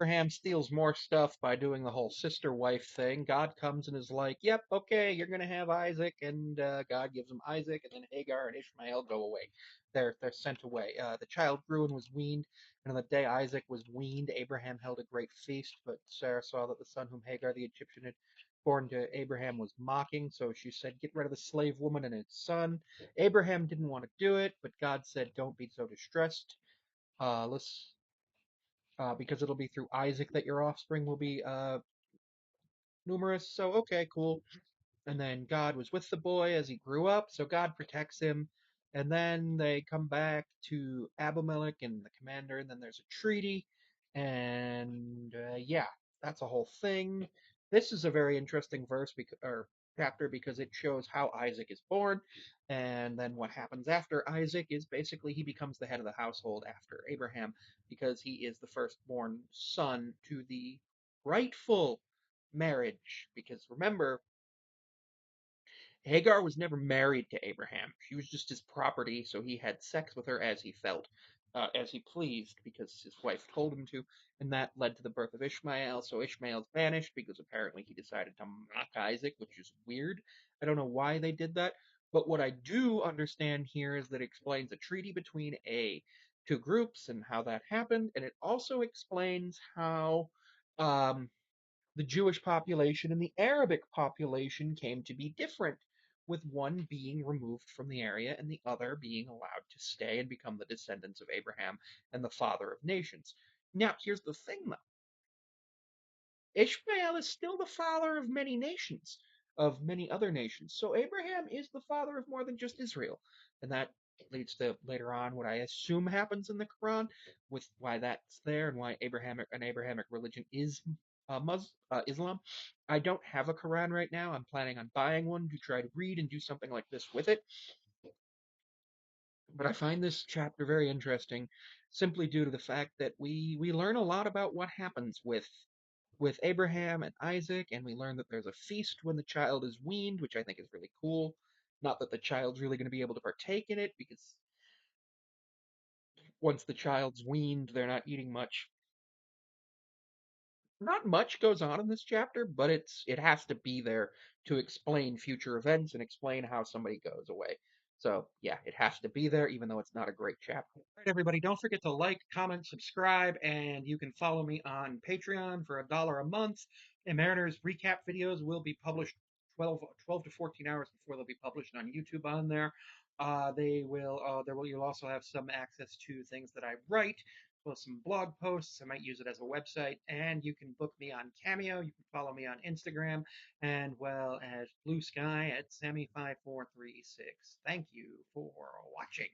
Abraham steals more stuff by doing the whole sister wife thing. God comes and is like, "Yep, okay, you're gonna have Isaac," and God gives him Isaac, and then Hagar and Ishmael go away. They're sent away. The child grew and was weaned, and on the day Isaac was weaned, Abraham held a great feast. But Sarah saw that the son whom Hagar the Egyptian had born to Abraham was mocking, so she said, "Get rid of the slave woman and its son." Abraham didn't want to do it, but God said, "Don't be so distressed. Let's because it'll be through Isaac that your offspring will be numerous." So, okay, cool. And then God was with the boy as he grew up, so God protects him. And then they come back to Abimelech and the commander, and then there's a treaty. And yeah, that's a whole thing. This is a very interesting verse or chapter because it shows how Isaac is born, and then what happens after Isaac is basically he becomes the head of the household after Abraham because he is the firstborn son to the rightful marriage. Because remember, Hagar was never married to Abraham. She was just his property, so he had sex with her as he felt, as he pleased, because his wife told him to, and that led to the birth of Ishmael. So Ishmael's banished because apparently he decided to mock Isaac, which is weird. I don't know why they did that, but what I do understand here is that it explains a treaty between two groups and how that happened, and it also explains how um, the Jewish population and the Arabic population came to be different, with one being removed from the area and the other being allowed to stay and become the descendants of Abraham and the father of nations. Now, here's the thing though. Ishmael is still the father of many nations, of many other nations. So Abraham is the father of more than just Israel. And that leads to later on what I assume happens in the Quran, with why that's there and why an Abrahamic religion is Islam. I don't have a Quran right now. I'm planning on buying one to try to read and do something like this with it. But I find this chapter very interesting simply due to the fact that we learn a lot about what happens with Abraham and Isaac, and we learn that there's a feast when the child is weaned, which I think is really cool. Not that the child's really going to be able to partake in it, because once the child's weaned, they're not eating much. Not much goes on in this chapter, but it has to be there to explain future events and explain how somebody goes away. So yeah, it has to be there, even though it's not a great chapter. All right, everybody, don't forget to like, comment, subscribe, and you can follow me on Patreon for $1 a month. And Mariners recap videos will be published 12 to 14 hours before they'll be published on YouTube on there. You'll also have some access to things that I write, well, some blog posts. I might use it as a website, and you can book me on Cameo. You can follow me on Instagram, and well as Blue Sky at Sammy5436. Thank you for watching.